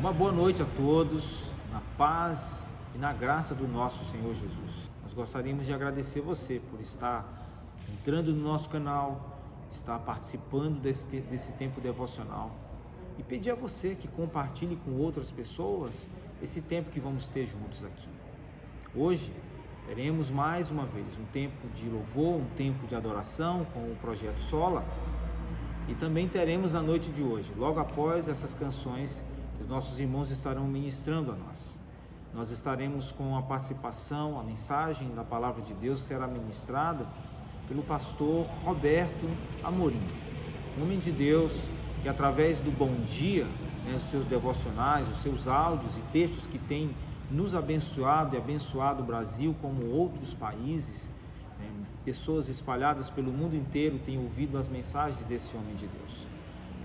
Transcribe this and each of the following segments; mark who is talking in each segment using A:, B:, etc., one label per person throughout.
A: Uma boa noite a todos, na paz e na graça do nosso Senhor Jesus. Nós gostaríamos de agradecer você por estar entrando no nosso canal, estar participando desse tempo devocional e pedir a você que compartilhe com outras pessoas esse tempo que vamos ter juntos aqui. Hoje teremos mais uma vez um tempo de louvor, um tempo de adoração com o Projeto Sola, e também teremos na noite de hoje, logo após essas canções que os nossos irmãos estarão ministrando a nós. Nós estaremos com a participação, a mensagem da Palavra de Deus será ministrada pelo pastor Roberto Amorim, um homem de Deus que através do Bom Dia, os seus devocionais, os seus áudios e textos que tem nos abençoado e abençoado o Brasil como outros países, pessoas espalhadas pelo mundo inteiro têm ouvido as mensagens desse homem de Deus.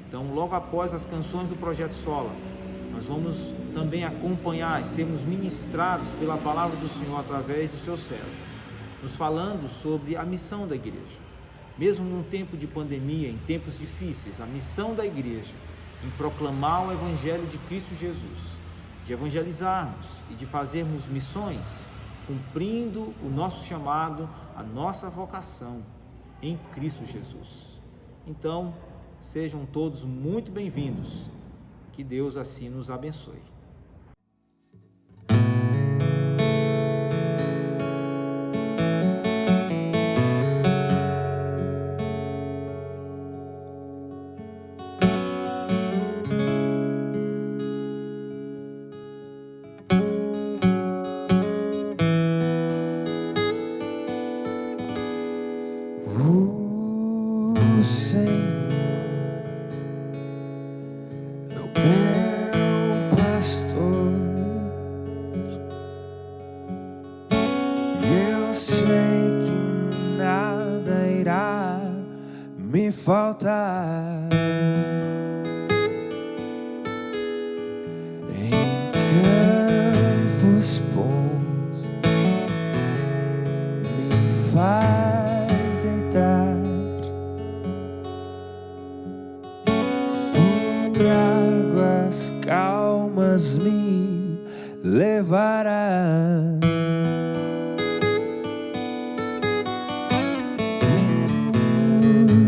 A: Então, logo após as canções do Projeto Sola, nós vamos também acompanhar e sermos ministrados pela Palavra do Senhor através do seu servo, nos falando sobre a missão da igreja. Mesmo num tempo de pandemia, em tempos difíceis, a missão da igreja em proclamar o Evangelho de Cristo Jesus, de evangelizarmos e de fazermos missões, cumprindo o nosso chamado, a nossa vocação em Cristo Jesus. Então, sejam todos muito bem-vindos. Que Deus assim nos abençoe.
B: O Senhor é o meu pastor, e eu sei que nada irá me faltar. Em campos bons me faz deitar, por águas calmas me levará.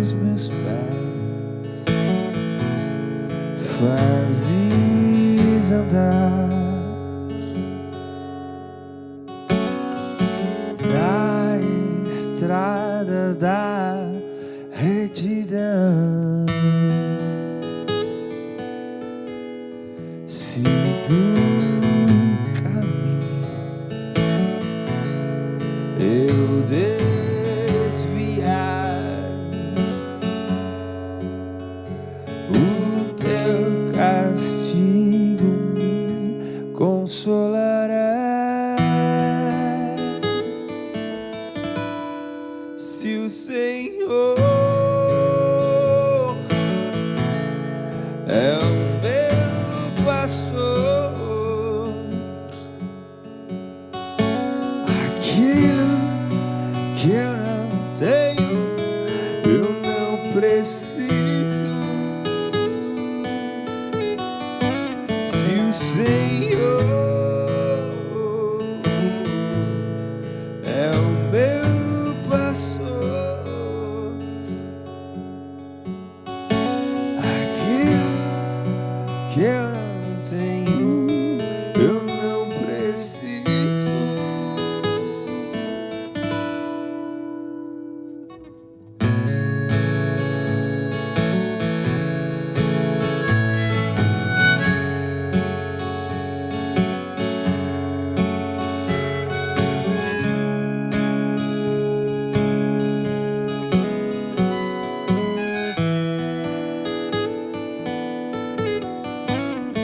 B: Os meus pés fazes andar na estrada da retidão. Se do caminho eu desviar, o teu castigo me consolará. Se o Senhor é o meu pastor, aquilo que eu não tenho, eu não preciso. Se o Senhor é o meu pastor, aquilo que eu não tenho, eu não preciso.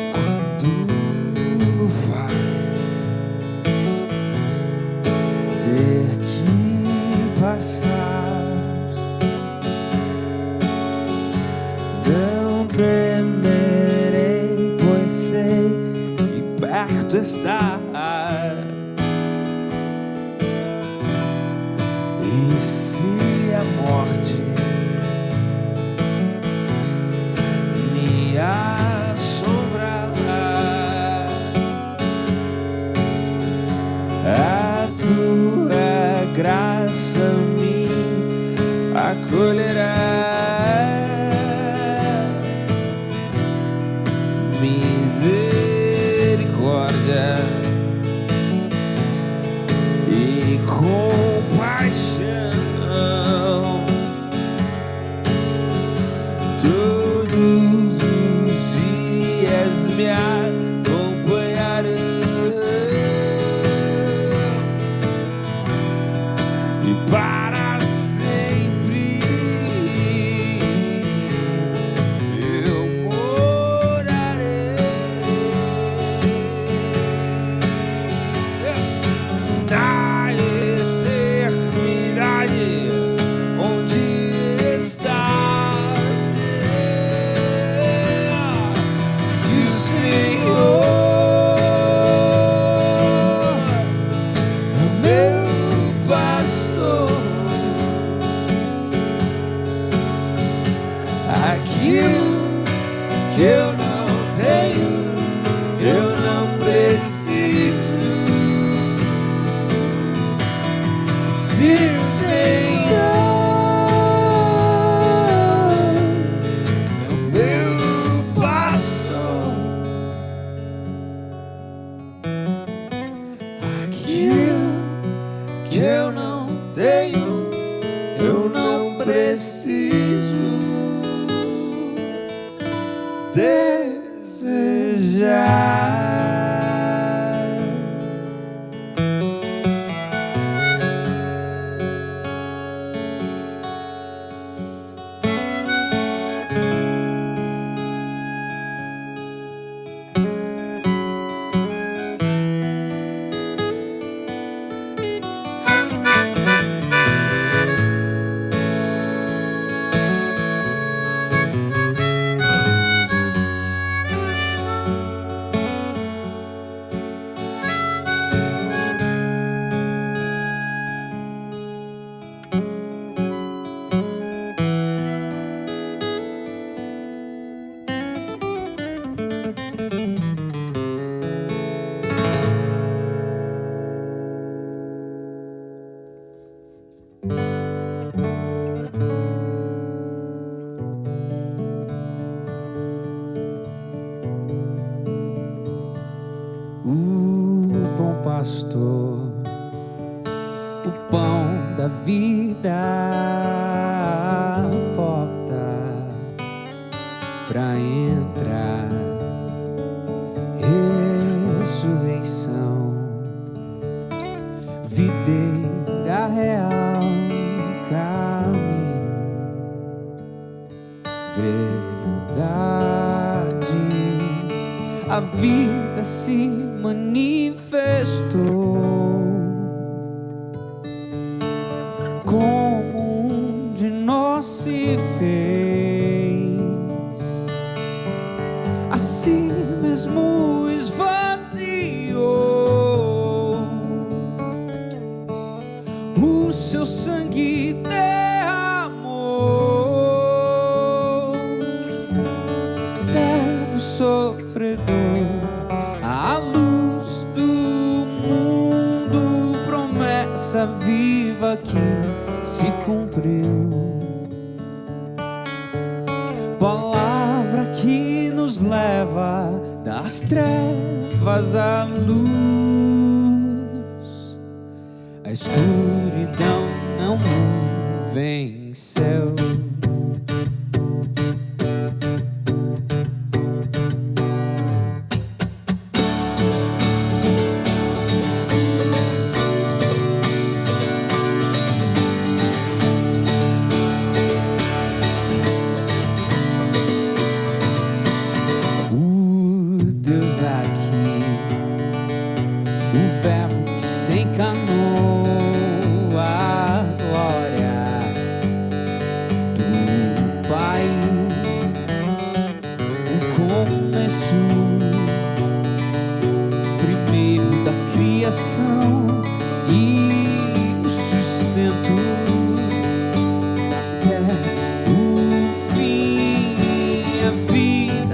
B: Quando no vale ter que passar, não temerei, pois sei que perto está. E se a morte me assombrar, misericórdia e compaixão. Todos os dias me acompanharão e para sempre eu morarei na eternidade onde estás, se o Senhor é meu pastor, aquilo que eu não tenho, eu não preciso. Se o Senhor é o meu pastor, aquilo que eu não tenho, eu não preciso desejar. O bom pastor, o pão da vida, a porta pra entrar, ressurreição, videira real, caminho, verdade, a vida se manifestou como um de nós se fez, a si mesmo esvaziou, o seu sangue derramou, servo sofredor, a luz do mundo, promessa viva que se cumpriu, palavra que nos leva das trevas à luz, a escuridão não venceu.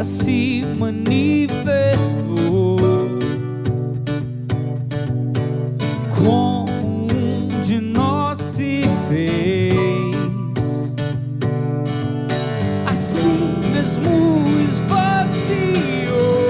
B: Se manifestou como um de nós se fez, assim mesmo esvaziou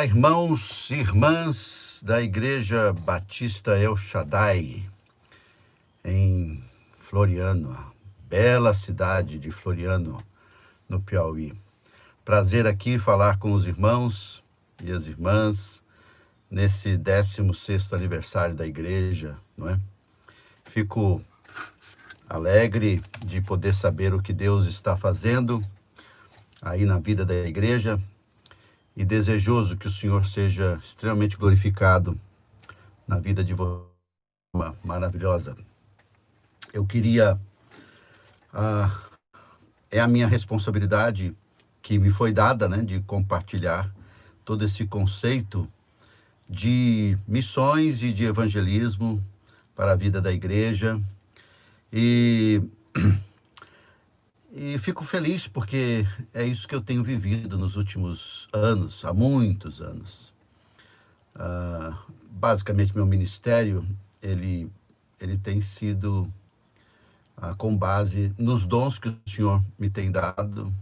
C: Olá, irmãos e irmãs da Igreja Batista El Shaddai, em Floriano, a bela cidade de Floriano, no Piauí. Prazer aqui falar com os irmãos e as irmãs nesse 16º aniversário da igreja, não é? Fico alegre de poder saber o que Deus está fazendo aí na vida da igreja, e desejoso que o Senhor seja extremamente glorificado na vida de vocês, uma maravilhosa. Eu queria, é a minha responsabilidade que me foi dada, né, de compartilhar todo esse conceito de missões e de evangelismo para a vida da igreja, e fico feliz porque é isso que eu tenho vivido nos últimos anos, há muitos anos. Basicamente, meu ministério, ele tem sido com base nos dons que o Senhor me tem dado,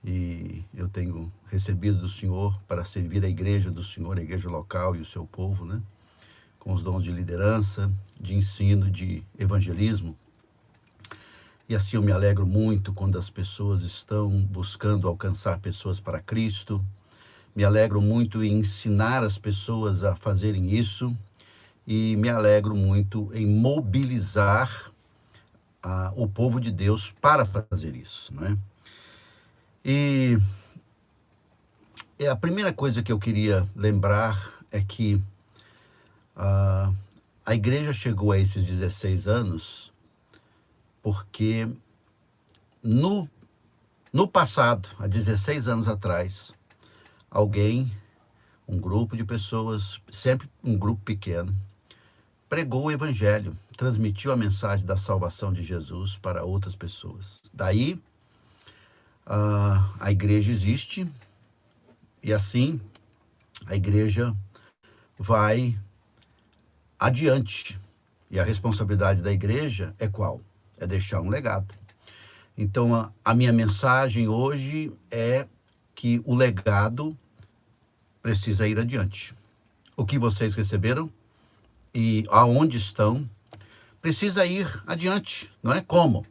C: e eu tenho recebido do Senhor para servir a igreja do Senhor, a igreja local e o seu povo, né? Com os dons de liderança, de ensino, de evangelismo. E assim eu me alegro muito quando as pessoas estão buscando alcançar pessoas para Cristo. Me alegro muito em ensinar as pessoas a fazerem isso. E me alegro muito em mobilizar o povo de Deus para fazer isso, não é? E a primeira coisa que eu queria lembrar é que a igreja chegou a esses 16 anos porque no passado, há 16 anos atrás, alguém, um grupo de pessoas, sempre um grupo pequeno, pregou o evangelho, transmitiu a mensagem da salvação de Jesus para outras pessoas. Daí, a igreja existe e assim a igreja vai adiante. E a responsabilidade da igreja é qual? É deixar um legado. Então, a minha mensagem hoje é que o legado precisa ir adiante. O que vocês receberam e aonde estão precisa ir adiante, não é? Como?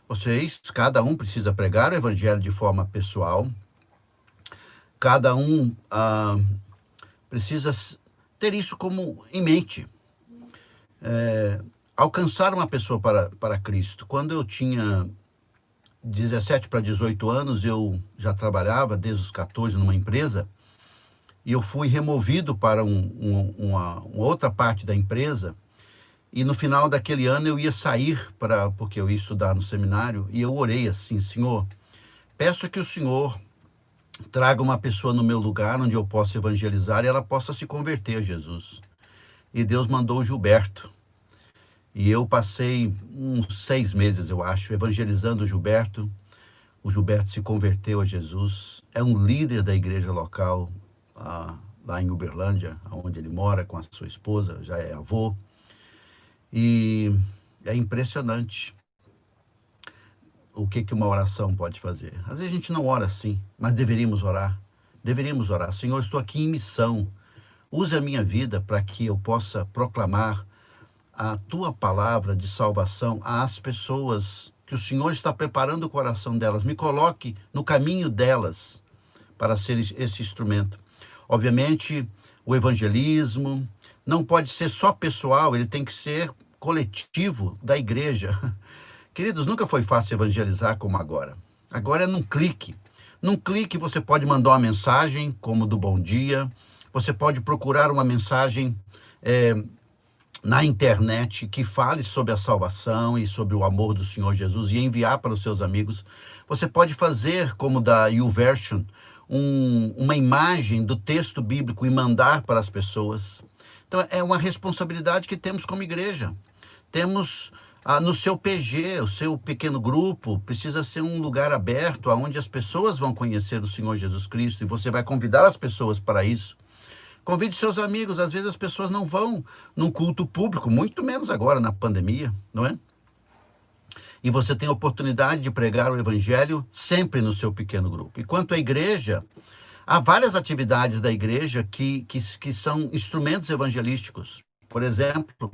C: Vocês, cada um precisa pregar o evangelho de forma pessoal, cada um precisa ter isso como em mente. Alcançar uma pessoa para Cristo. Quando eu tinha 17 para 18 anos, eu já trabalhava desde os 14 numa empresa, e eu fui removido para uma outra parte da empresa, e no final daquele ano eu ia sair, porque eu ia estudar no seminário, e eu orei assim: Senhor, peço que o Senhor traga uma pessoa no meu lugar, onde eu possa evangelizar e ela possa se converter a Jesus. E Deus mandou o Gilberto. E eu passei uns 6 meses, eu acho, evangelizando o Gilberto. O Gilberto se converteu a Jesus. É um líder da igreja local, lá em Uberlândia, onde ele mora com a sua esposa, já é avô. E é impressionante o que uma oração pode fazer. Às vezes a gente não ora assim, mas deveríamos orar. Deveríamos orar. Senhor, estou aqui em missão. Use a minha vida para que eu possa proclamar a tua palavra de salvação às pessoas que o Senhor está preparando o coração delas. Me coloque no caminho delas para ser esse instrumento. Obviamente, o evangelismo não pode ser só pessoal, ele tem que ser coletivo da igreja. Queridos, nunca foi fácil evangelizar como agora. Agora é num clique. Num clique você pode mandar uma mensagem, como do bom dia. Você pode procurar uma mensagem na internet que fale sobre a salvação e sobre o amor do Senhor Jesus e enviar para os seus amigos. Você pode fazer, como da YouVersion, uma imagem do texto bíblico e mandar para as pessoas. Então, é uma responsabilidade que temos como igreja. Temos no seu PG, o seu pequeno grupo, precisa ser um lugar aberto onde as pessoas vão conhecer o Senhor Jesus Cristo, e você vai convidar as pessoas para isso. Convide seus amigos. Às vezes as pessoas não vão num culto público, muito menos agora na pandemia, não é? E você tem a oportunidade de pregar o evangelho sempre no seu pequeno grupo. E quanto à igreja, há várias atividades da igreja que são instrumentos evangelísticos. Por exemplo,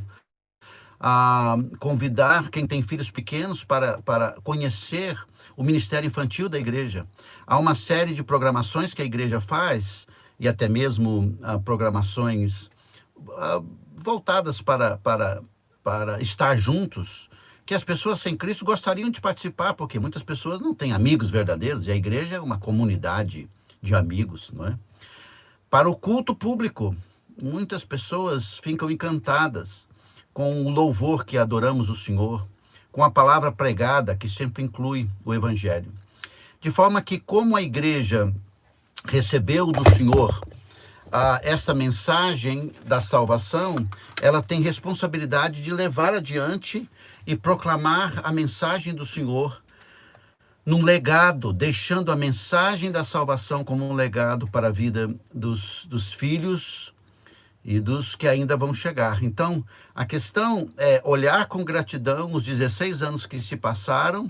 C: convidar quem tem filhos pequenos para conhecer o ministério infantil da igreja. Há uma série de programações que a igreja faz, e até mesmo programações voltadas para estar juntos, que as pessoas sem Cristo gostariam de participar, porque muitas pessoas não têm amigos verdadeiros, e a igreja é uma comunidade de amigos, não é? Para o culto público, muitas pessoas ficam encantadas com o louvor que adoramos o Senhor, com a palavra pregada, que sempre inclui o evangelho. De forma que, como a igreja recebeu do Senhor essa mensagem da salvação, ela tem responsabilidade de levar adiante e proclamar a mensagem do Senhor num legado, deixando a mensagem da salvação como um legado para a vida dos filhos e dos que ainda vão chegar. Então, a questão é olhar com gratidão os 16 anos que se passaram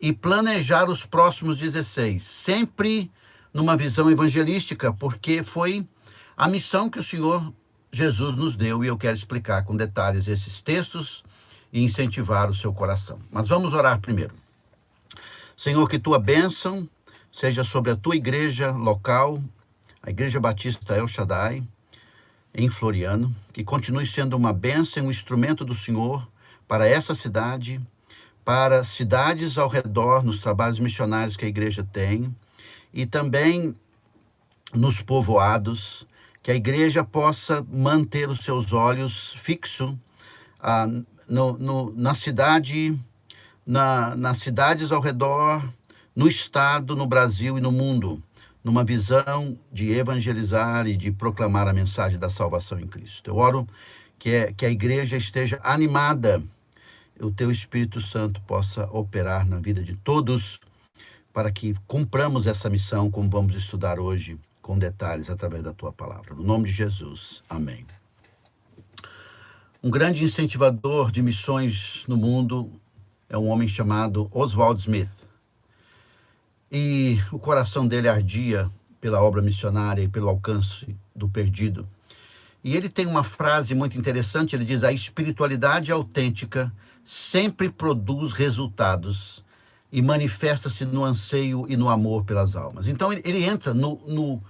C: e planejar os próximos 16, sempre numa visão evangelística, porque foi a missão que o Senhor Jesus nos deu, e eu quero explicar com detalhes esses textos e incentivar o seu coração. Mas vamos orar primeiro. Senhor, que tua bênção seja sobre a tua igreja local, a Igreja Batista El Shaddai, em Floriano, que continue sendo uma bênção, um instrumento do Senhor para essa cidade, para cidades ao redor, nos trabalhos missionários que a igreja tem, e também nos povoados, que a igreja possa manter os seus olhos fixos na cidade, nas cidades ao redor, no estado, no Brasil e no mundo, numa visão de evangelizar e de proclamar a mensagem da salvação em Cristo. Eu oro que a igreja esteja animada, o teu Espírito Santo possa operar na vida de todos, para que cumpramos essa missão, como vamos estudar hoje, com detalhes através da tua palavra. No nome de Jesus, amém. Um grande incentivador de missões no mundo é um homem chamado Oswald Smith. E o coração dele ardia pela obra missionária e pelo alcance do perdido. E ele tem uma frase muito interessante, ele diz: a espiritualidade autêntica sempre produz resultados e manifesta-se no anseio e no amor pelas almas. Então ele entra no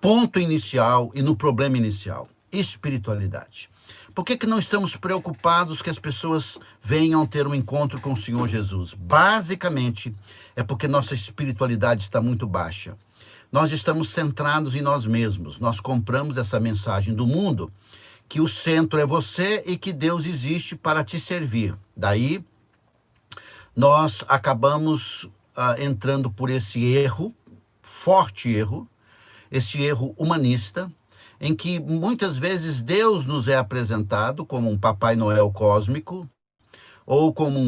C: ponto inicial e no problema inicial, espiritualidade. Por que não estamos preocupados que as pessoas venham ter um encontro com o Senhor Jesus? Basicamente, é porque nossa espiritualidade está muito baixa. Nós estamos centrados em nós mesmos. Nós compramos essa mensagem do mundo, que o centro é você e que Deus existe para te servir. Daí, nós acabamos entrando por esse erro, forte erro, esse erro humanista, em que muitas vezes Deus nos é apresentado como um Papai Noel cósmico, ou como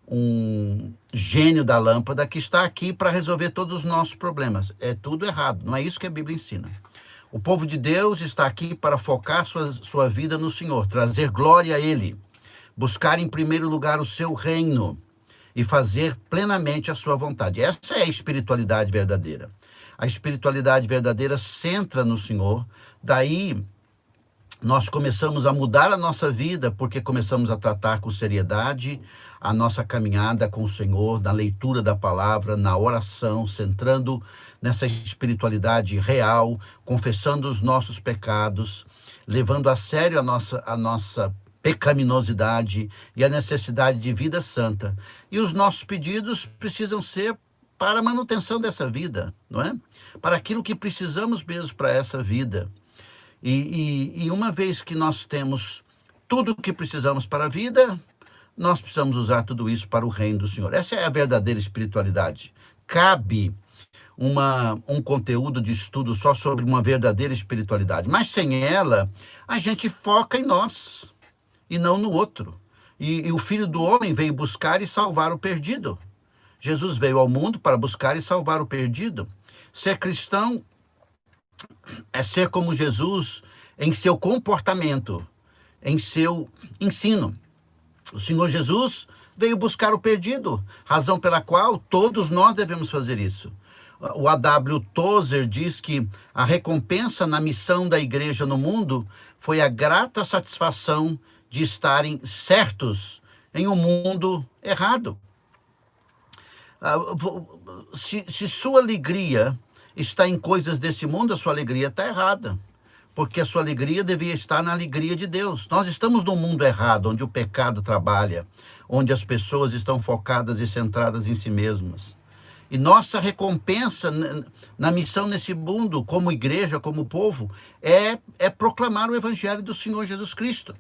C: um gênio da lâmpada que está aqui para resolver todos os nossos problemas. É tudo errado, não é isso que a Bíblia ensina. O povo de Deus está aqui para focar sua vida no Senhor, trazer glória a Ele, buscar em primeiro lugar o seu reino e fazer plenamente a sua vontade. Essa é a espiritualidade verdadeira. A espiritualidade verdadeira centra no Senhor, daí nós começamos a mudar a nossa vida, porque começamos a tratar com seriedade a nossa caminhada com o Senhor, na leitura da palavra, na oração, centrando nessa espiritualidade real, confessando os nossos pecados, levando a sério a nossa pecaminosidade e a necessidade de vida santa. E os nossos pedidos precisam ser para a manutenção dessa vida, não é? Para aquilo que precisamos mesmo para essa vida. E uma vez que nós temos tudo o que precisamos para a vida, nós precisamos usar tudo isso para o reino do Senhor. Essa é a verdadeira espiritualidade. Cabe um conteúdo de estudo só sobre uma verdadeira espiritualidade, mas sem ela, a gente foca em nós e não no outro. E o Filho do Homem veio buscar e salvar o perdido. Jesus veio ao mundo para buscar e salvar o perdido. Ser cristão é ser como Jesus em seu comportamento, em seu ensino. O Senhor Jesus veio buscar o perdido, razão pela qual todos nós devemos fazer isso. O A.W. Tozer diz que a recompensa na missão da igreja no mundo foi a grata satisfação de estarem certos em um mundo errado. Se sua alegria está em coisas desse mundo, a sua alegria está errada. Porque a sua alegria devia estar na alegria de Deus. Nós estamos num mundo errado, onde o pecado trabalha, onde as pessoas estão focadas e centradas em si mesmas. E nossa recompensa na missão nesse mundo, como igreja, como povo, é proclamar o evangelho do Senhor Jesus Cristo.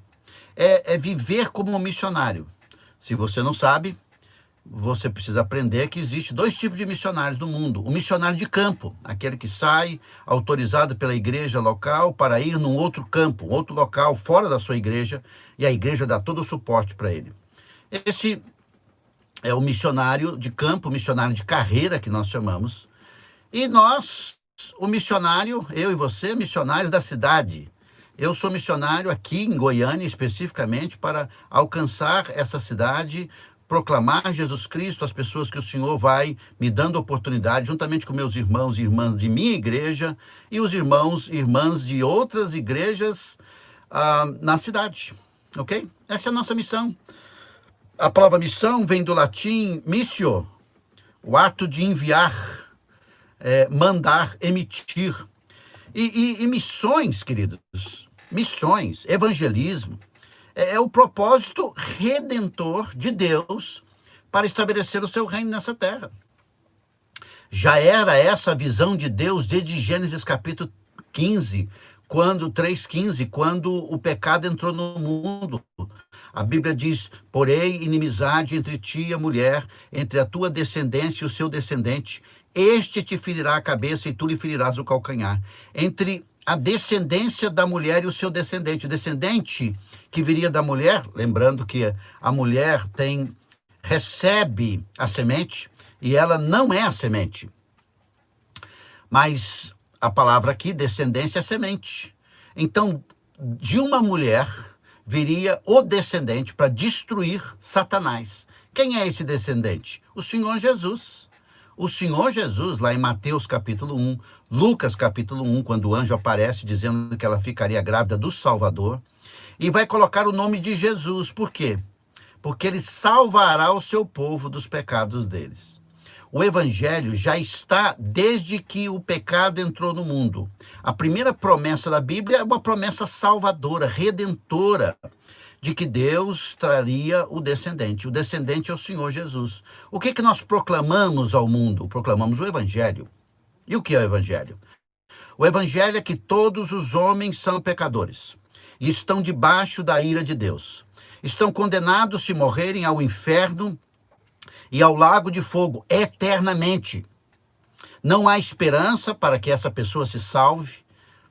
C: É viver como um missionário. Se você não sabe, você precisa aprender que existe 2 tipos de missionários no mundo. O missionário de campo, aquele que sai autorizado pela igreja local para ir num outro campo, outro local fora da sua igreja, e a igreja dá todo o suporte para ele. Esse é o missionário de campo, o missionário de carreira, que nós chamamos. E nós, o missionário, eu e você, missionários da cidade. Eu sou missionário aqui em Goiânia, especificamente, para alcançar essa cidade, proclamar Jesus Cristo às pessoas que o Senhor vai me dando oportunidade, juntamente com meus irmãos e irmãs de minha igreja e os irmãos e irmãs de outras igrejas na cidade, ok? Essa é a nossa missão. A palavra missão vem do latim missio, o ato de enviar, mandar, emitir. E missões, queridos, missões, evangelismo, é o propósito redentor de Deus para estabelecer o seu reino nessa terra. Já era essa a visão de Deus desde Gênesis capítulo 15, quando 3,15, quando o pecado entrou no mundo. A Bíblia diz: porém, inimizade entre ti e a mulher, entre a tua descendência e o seu descendente. Este te ferirá a cabeça e tu lhe ferirás o calcanhar. Entre a descendência da mulher e o seu descendente. O descendente que viria da mulher, lembrando que a mulher recebe a semente e ela não é a semente. Mas a palavra aqui, descendência, é semente. Então, de uma mulher viria o descendente para destruir Satanás. Quem é esse descendente? O Senhor Jesus. O Senhor Jesus, lá em Mateus capítulo 1, Lucas capítulo 1, quando o anjo aparece dizendo que ela ficaria grávida do Salvador, e vai colocar o nome de Jesus. Por quê? Porque ele salvará o seu povo dos pecados deles. O evangelho já está desde que o pecado entrou no mundo. A primeira promessa da Bíblia é uma promessa salvadora, redentora, de que Deus traria o descendente. O descendente é o Senhor Jesus. O que nós proclamamos ao mundo? Proclamamos o evangelho. E o que é o evangelho? O evangelho é que todos os homens são pecadores e estão debaixo da ira de Deus. Estão condenados, se morrerem, ao inferno e ao lago de fogo eternamente. Não há esperança para que essa pessoa se salve.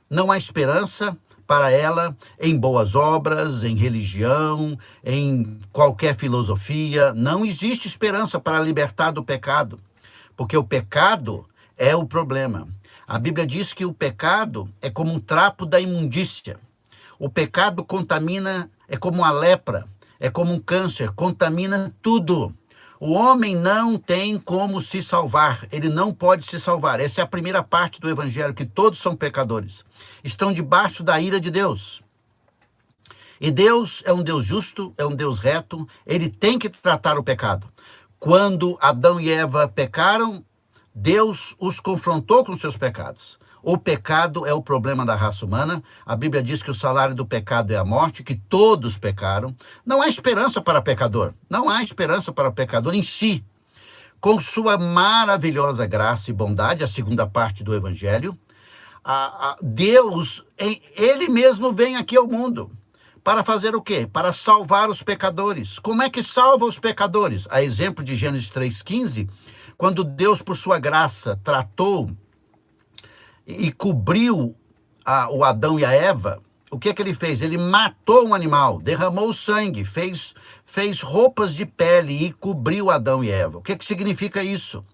C: Não há esperança para ela em boas obras, em religião, em qualquer filosofia. Não existe esperança para libertar do pecado, porque o pecado é o problema. A Bíblia diz que o pecado é como um trapo da imundícia. O pecado contamina, é como a lepra, é como um câncer, contamina tudo. O homem não tem como se salvar, ele não pode se salvar. Essa é a primeira parte do evangelho, que todos são pecadores. Estão debaixo da ira de Deus. E Deus é um Deus justo, é um Deus reto, ele tem que tratar o pecado. Quando Adão e Eva pecaram, Deus os confrontou com seus pecados. O pecado é o problema da raça humana. A Bíblia diz que o salário do pecado é a morte, que todos pecaram. Não há esperança para pecador. Não há esperança para o pecador em si. Com sua maravilhosa graça e bondade, a segunda parte do Evangelho, Deus, ele mesmo vem aqui ao mundo. Para fazer o quê? Para salvar os pecadores. Como é que salva os pecadores? A exemplo de Gênesis 3,15, quando Deus, por sua graça, tratou e cobriu o Adão e a Eva, o que ele fez? Ele matou um animal, derramou sangue, fez roupas de pele e cobriu Adão e Eva. O que significa isso?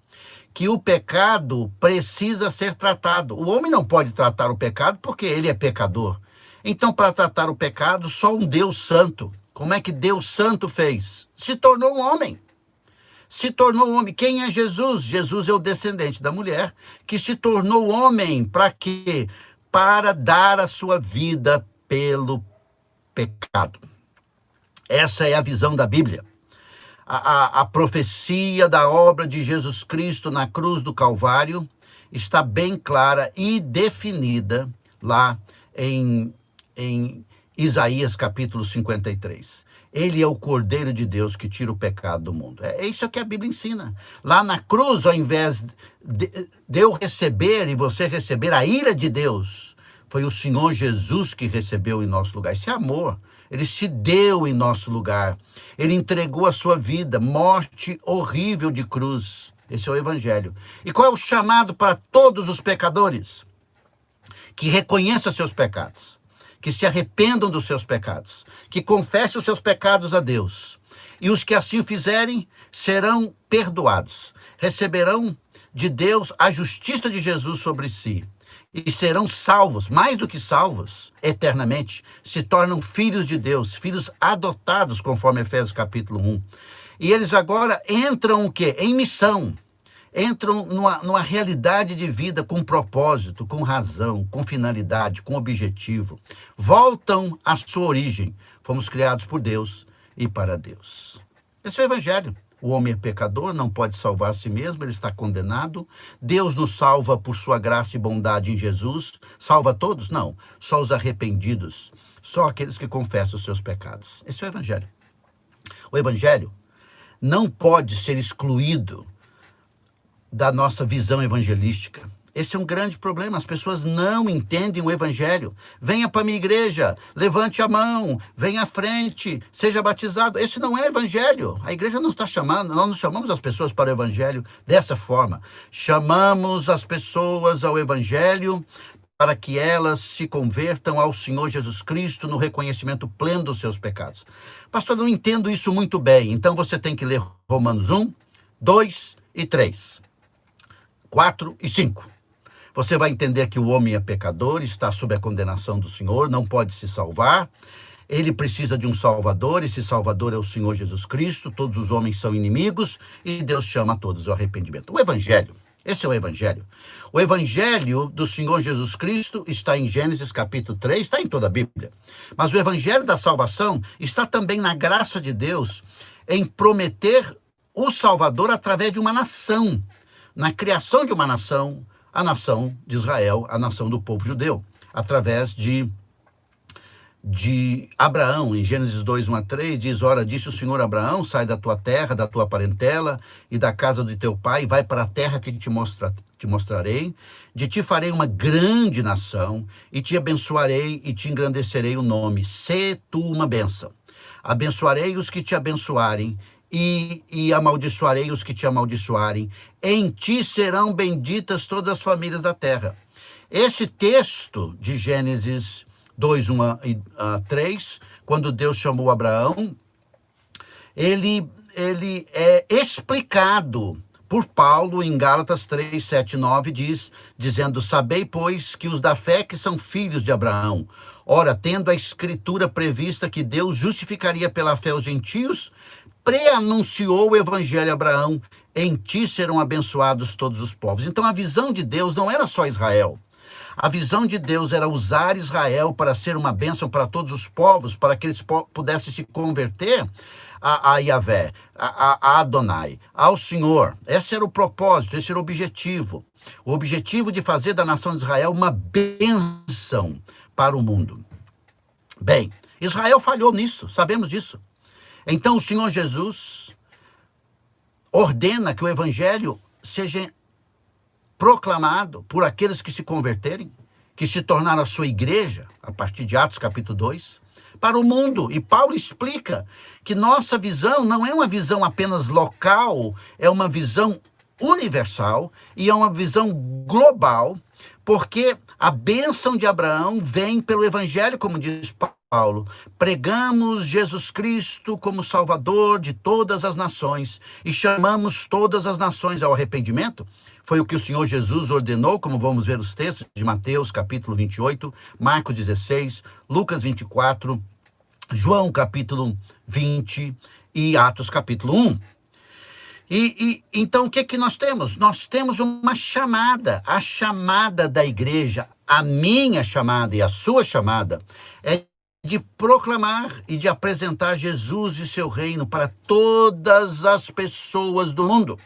C: Que o pecado precisa ser tratado. O homem não pode tratar o pecado porque ele é pecador. Então, para tratar o pecado, só um Deus santo. Como é que Deus santo fez? Se tornou um homem. Se tornou homem. Quem é Jesus? Jesus é o descendente da mulher que se tornou homem. Para quê? Para dar a sua vida pelo pecado. Essa é a visão da Bíblia. A profecia da obra de Jesus Cristo na cruz do Calvário está bem clara e definida lá em Isaías capítulo 53. Ele é o Cordeiro de Deus que tira o pecado do mundo. É isso que a Bíblia ensina. Lá na cruz, ao invés de eu receber e você receber a ira de Deus, foi o Senhor Jesus que recebeu em nosso lugar. Esse é amor. Ele se deu em nosso lugar. Ele entregou a sua vida, morte horrível de cruz. Esse é o Evangelho. E qual é o chamado para todos os pecadores? Que reconheçam seus pecados, que se arrependam dos seus pecados, que confessem os seus pecados a Deus. E os que assim fizerem serão perdoados, receberão de Deus a justiça de Jesus sobre si e serão salvos, mais do que salvos, eternamente, se tornam filhos de Deus, filhos adotados, conforme Efésios capítulo 1. E eles agora entram o quê? Em missão. Entram numa realidade de vida com propósito, com razão, com finalidade, com objetivo. Voltam à sua origem. Fomos criados por Deus e para Deus. Esse é o Evangelho. O homem é pecador, não pode salvar a si mesmo, ele está condenado. Deus nos salva por sua graça e bondade em Jesus. Salva todos? Não. Só os arrependidos. Só aqueles que confessam os seus pecados. Esse é o Evangelho. O Evangelho não pode ser excluído da nossa visão evangelística. Esse é um grande problema. As pessoas não entendem o evangelho. Venha para a minha igreja, levante a mão, venha à frente, seja batizado. Esse não é evangelho. A igreja não está chamando, nós não chamamos as pessoas para o evangelho dessa forma. Chamamos as pessoas ao evangelho para que elas se convertam ao Senhor Jesus Cristo no reconhecimento pleno dos seus pecados. Pastor, não entendo isso muito bem. Então você tem que ler Romanos 1, 2 e 3, 4 e 5. Você vai entender que o homem é pecador, está sob a condenação do Senhor, não pode se salvar. Ele precisa de um Salvador, esse Salvador é o Senhor Jesus Cristo, todos os homens são inimigos e Deus chama a todos ao arrependimento. O Evangelho, esse é o Evangelho. O Evangelho do Senhor Jesus Cristo está em Gênesis capítulo 3, está em toda a Bíblia. Mas o Evangelho da salvação está também na graça de Deus em prometer o Salvador através de uma nação, na criação de uma nação, a nação de Israel, a nação do povo judeu, através de Abraão. Em Gênesis 2, 1 a 3, diz: ora, disse o Senhor a Abraão, sai da tua terra, da tua parentela e da casa de teu pai, vai para a terra que te mostrarei, de ti farei uma grande nação, e te abençoarei e te engrandecerei o nome, sê tu uma bênção. Abençoarei os que te abençoarem, e amaldiçoarei os que te amaldiçoarem. Em ti serão benditas todas as famílias da terra. Esse texto de Gênesis 2, 1 a 3, quando Deus chamou Abraão, ele é explicado por Paulo em Gálatas 3, 7 e 9, dizendo: sabei, pois, que os da fé que são filhos de Abraão. Ora, tendo a escritura prevista que Deus justificaria pela fé os gentios, preanunciou o evangelho a Abraão: em ti serão abençoados todos os povos. Então a visão de Deus não era só Israel. A visão de Deus era usar Israel para ser uma bênção para todos os povos, para que eles pudessem se converter a Yahvé, a Adonai, ao Senhor. Esse era o propósito, esse era o objetivo. O objetivo de fazer da nação de Israel uma bênção para o mundo. Bem, Israel falhou nisso, sabemos disso. Então o Senhor Jesus ordena que o evangelho seja proclamado por aqueles que se converterem, que se tornaram a sua igreja, a partir de Atos capítulo 2, para o mundo. E Paulo explica que nossa visão não é uma visão apenas local, é uma visão universal e é uma visão global, porque a bênção de Abraão vem pelo evangelho, como diz Paulo. Pregamos Jesus Cristo como Salvador de todas as nações e chamamos todas as nações ao arrependimento. Foi o que o Senhor Jesus ordenou, como vamos ver os textos de Mateus capítulo 28, Marcos 16, Lucas 24, João capítulo 20 e Atos capítulo 1. Então o que nós temos? Nós temos uma chamada, a chamada da igreja, a minha chamada e a sua chamada é de proclamar e de apresentar Jesus e seu reino para todas as pessoas do mundo,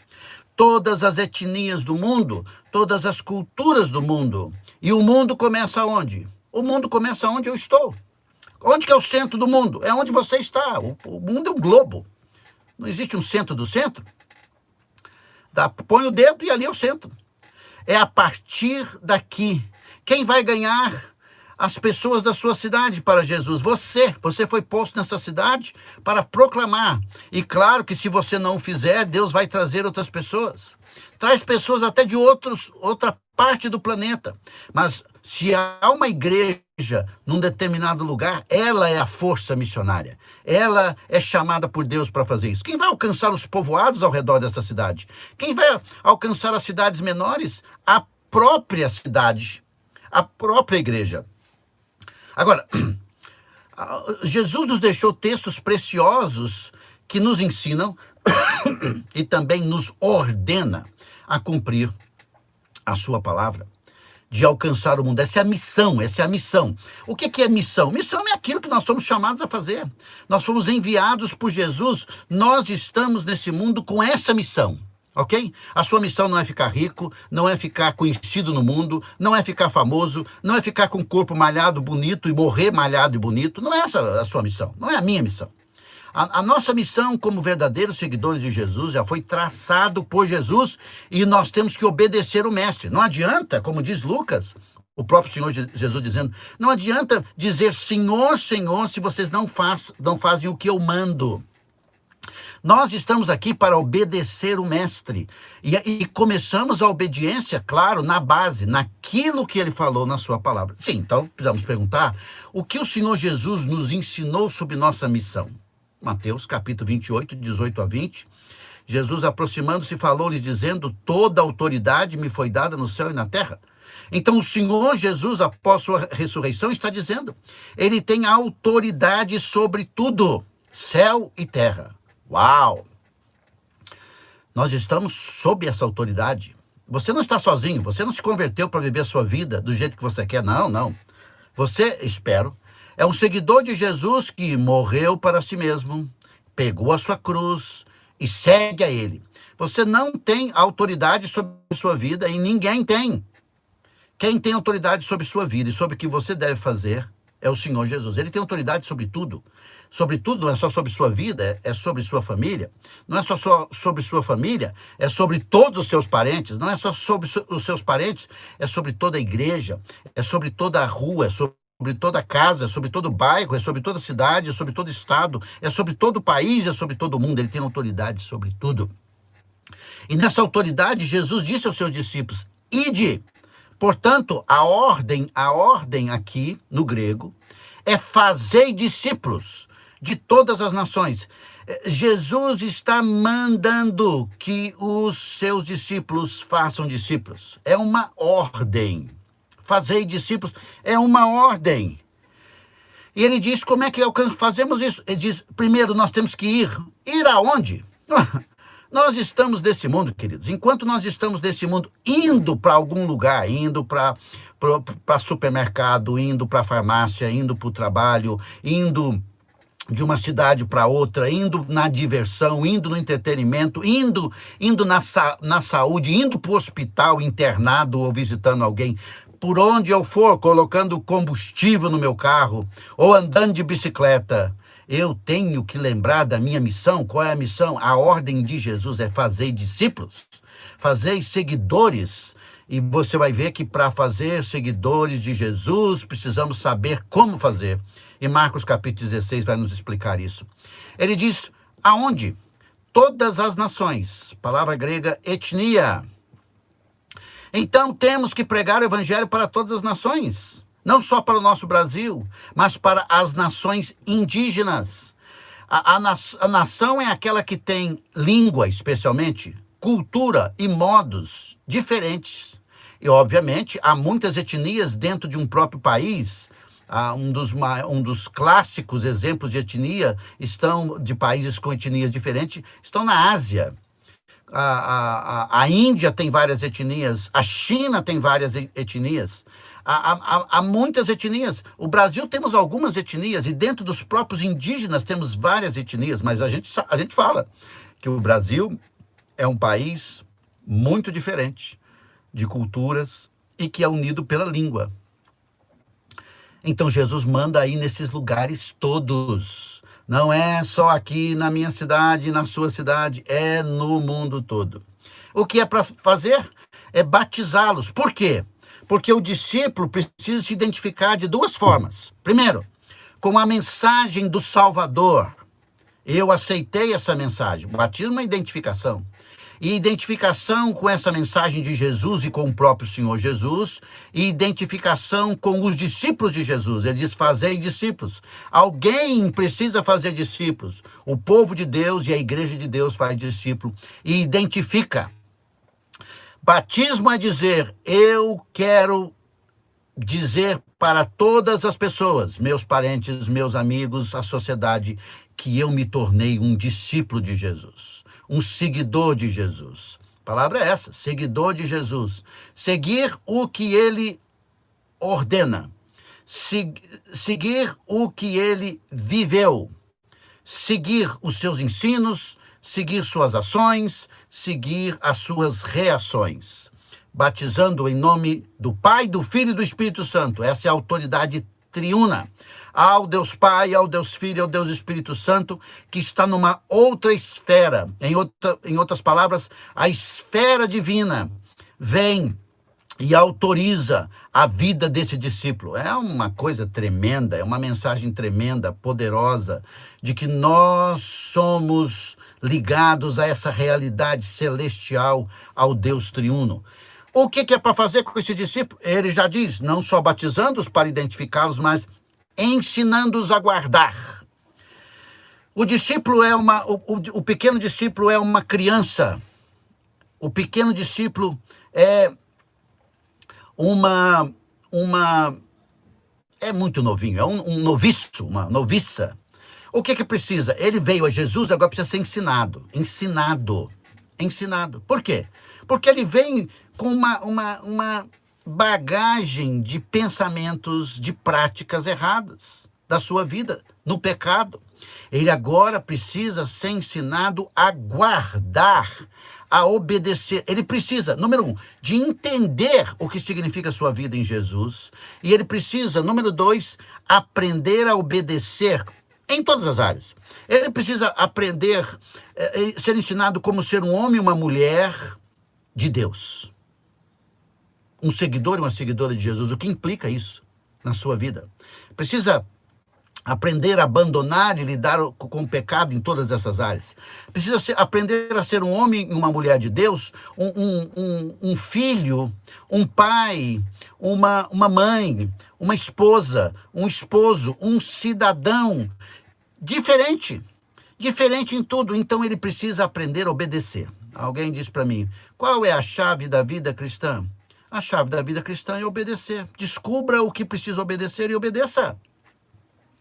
C: todas as etnias do mundo, todas as culturas do mundo. E o mundo começa onde? O mundo começa onde eu estou. Onde que é o centro do mundo? É onde você está. O mundo é um globo. Não existe um centro do centro. Põe o dedo e ali é o centro. É a partir daqui. Quem vai ganhar as pessoas da sua cidade para Jesus? Você foi posto nessa cidade para proclamar. E claro que se você não o fizer, Deus vai trazer outras pessoas. Traz pessoas até de outra parte do planeta. Mas se há uma igreja num determinado lugar, ela é a força missionária. Ela é chamada por Deus para fazer isso. Quem vai alcançar os povoados ao redor dessa cidade? Quem vai alcançar as cidades menores? A própria cidade, a própria igreja. Agora, Jesus nos deixou textos preciosos que nos ensinam e também nos ordena a cumprir a sua palavra, de alcançar o mundo. Essa é a missão. O que é missão? Missão é aquilo que nós somos chamados a fazer. Nós fomos enviados por Jesus, nós estamos nesse mundo com essa missão. Ok? A sua missão não é ficar rico, não é ficar conhecido no mundo, não é ficar famoso, não é ficar com o corpo malhado bonito e morrer malhado e bonito. Não é essa a sua missão, não é a minha missão. A nossa missão como verdadeiros seguidores de Jesus já foi traçado por Jesus e nós temos que obedecer o Mestre. Não adianta, como diz Lucas, o próprio Senhor Jesus dizendo, não adianta dizer Senhor, Senhor, se vocês não fazem o que eu mando. Nós estamos aqui para obedecer o Mestre. E começamos a obediência, claro, na base, naquilo que ele falou na sua palavra. Sim, então precisamos perguntar o que o Senhor Jesus nos ensinou sobre nossa missão. Mateus capítulo 28, 18 a 20. Jesus, aproximando-se, falou-lhes dizendo, toda autoridade me foi dada no céu e na terra. Então o Senhor Jesus, após sua ressurreição, está dizendo, ele tem autoridade sobre tudo, céu e terra. Uau! Nós estamos sob essa autoridade. Você não está sozinho, você não se converteu para viver a sua vida do jeito que você quer, não. Você, espero, é um seguidor de Jesus que morreu para si mesmo, pegou a sua cruz e segue a ele. Você não tem autoridade sobre sua vida e ninguém tem. Quem tem autoridade sobre sua vida e sobre o que você deve fazer é o Senhor Jesus. Ele tem autoridade sobre tudo. Sobre tudo, não é só sobre sua vida, é sobre sua família. Não é só sobre sua família, é sobre todos os seus parentes. Não é só sobre os seus parentes, é sobre toda a igreja, é sobre toda a rua, é sobre toda a casa, é sobre todo o bairro, é sobre toda a cidade, é sobre todo o estado, é sobre todo o país, é sobre todo o mundo. Ele tem autoridade sobre tudo. E nessa autoridade, Jesus disse aos seus discípulos, ide. Portanto, a ordem aqui, no grego, é fazei discípulos de todas as nações. Jesus está mandando que os seus discípulos façam discípulos. É uma ordem. Fazei discípulos é uma ordem. E ele diz, como é que fazemos isso? Ele diz, primeiro nós temos que ir. Ir aonde? Nós estamos nesse mundo, queridos. Enquanto nós estamos nesse mundo, indo para algum lugar, indo para supermercado, indo para farmácia, indo para o trabalho, indo de uma cidade para outra, indo na diversão, indo no entretenimento, indo na saúde, indo para o hospital, internado ou visitando alguém, por onde eu for, colocando combustível no meu carro, ou andando de bicicleta, eu tenho que lembrar da minha missão. Qual é a missão? A ordem de Jesus é fazer discípulos, fazer seguidores. E você vai ver que para fazer seguidores de Jesus, precisamos saber como fazer. E Marcos capítulo 16 vai nos explicar isso. Ele diz, aonde? Todas as nações. Palavra grega, etnia. Então temos que pregar o evangelho para todas as nações. Não só para o nosso Brasil, mas para as nações indígenas. A nação é aquela que tem língua, especialmente, cultura e modos diferentes. E, obviamente, há muitas etnias dentro de um próprio país. Um dos clássicos exemplos de etnia de países com etnias diferentes, estão na Ásia. A Índia tem várias etnias, a China tem várias etnias. Há muitas etnias. O Brasil temos algumas etnias e dentro dos próprios indígenas temos várias etnias, mas a gente fala que o Brasil é um país muito diferente de culturas e que é unido pela língua. Então Jesus manda aí nesses lugares todos. Não é só aqui na minha cidade, na sua cidade, é no mundo todo. O que é para fazer? É batizá-los. Por quê? Porque o discípulo precisa se identificar de duas formas. Primeiro, com a mensagem do Salvador. Eu aceitei essa mensagem. O batismo é identificação. E identificação com essa mensagem de Jesus e com o próprio Senhor Jesus, e identificação com os discípulos de Jesus. Ele diz, fazei discípulos. Alguém precisa fazer discípulos. O povo de Deus e a igreja de Deus faz discípulo e identifica. Batismo é dizer, eu quero dizer para todas as pessoas, meus parentes, meus amigos, a sociedade, que eu me tornei um discípulo de Jesus, um seguidor de Jesus. A palavra é essa, seguidor de Jesus. Seguir o que ele ordena, seguir o que ele viveu, seguir os seus ensinos, seguir suas ações, seguir as suas reações. Batizando em nome do Pai, do Filho e do Espírito Santo. Essa é a autoridade triuna. ao Deus Pai, ao Deus Filho, ao Deus Espírito Santo, que está numa outra esfera. Em outras palavras, a esfera divina vem e autoriza a vida desse discípulo. É uma coisa tremenda, é uma mensagem tremenda, poderosa, de que nós somos ligados a essa realidade celestial, ao Deus triuno. O que é para fazer com esse discípulo? Ele já diz, não só batizando-os para identificá-los, mas ensinando-os a guardar. O discípulo o pequeno discípulo é uma criança. O pequeno discípulo é é muito novinho, é um noviço, uma noviça. O que precisa? Ele veio a Jesus, agora precisa ser ensinado. Por quê? Porque ele vem com uma bagagem de pensamentos, de práticas erradas da sua vida, no pecado. Ele agora precisa ser ensinado a guardar, a obedecer. Ele precisa, número 1, de entender o que significa a sua vida em Jesus. E ele precisa, número 2, aprender a obedecer em todas as áreas. Ele precisa aprender, ser ensinado como ser um homem e uma mulher de Deus. Um seguidor e uma seguidora de Jesus. O que implica isso na sua vida? Precisa aprender a abandonar e lidar com o pecado em todas essas áreas. Precisa aprender a ser um homem e uma mulher de Deus, um filho, um pai, uma mãe, uma esposa, um esposo, um cidadão diferente em tudo. Então ele precisa aprender a obedecer. Alguém diz para mim, qual é a chave da vida cristã? A chave da vida cristã é obedecer. Descubra o que precisa obedecer e obedeça.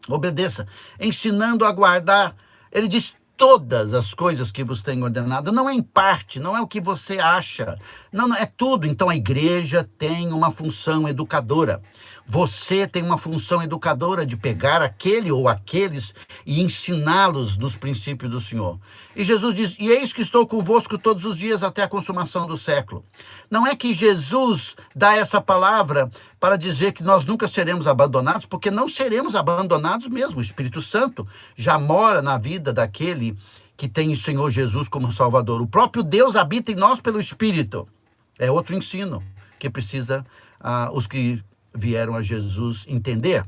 C: Obedeça, ensinando a guardar. Ele diz todas as coisas que vos tenho ordenado. Não é em parte, não é o que você acha. Não, é tudo. Então a igreja tem uma função educadora. Você tem uma função educadora de pegar aquele ou aqueles e ensiná-los nos princípios do Senhor. E Jesus diz, e eis que estou convosco todos os dias até a consumação do século. Não é que Jesus dá essa palavra para dizer que nós nunca seremos abandonados, porque não seremos abandonados mesmo. O Espírito Santo já mora na vida daquele que tem o Senhor Jesus como Salvador. O próprio Deus habita em nós pelo Espírito. É outro ensino que precisa os que vieram a Jesus entender.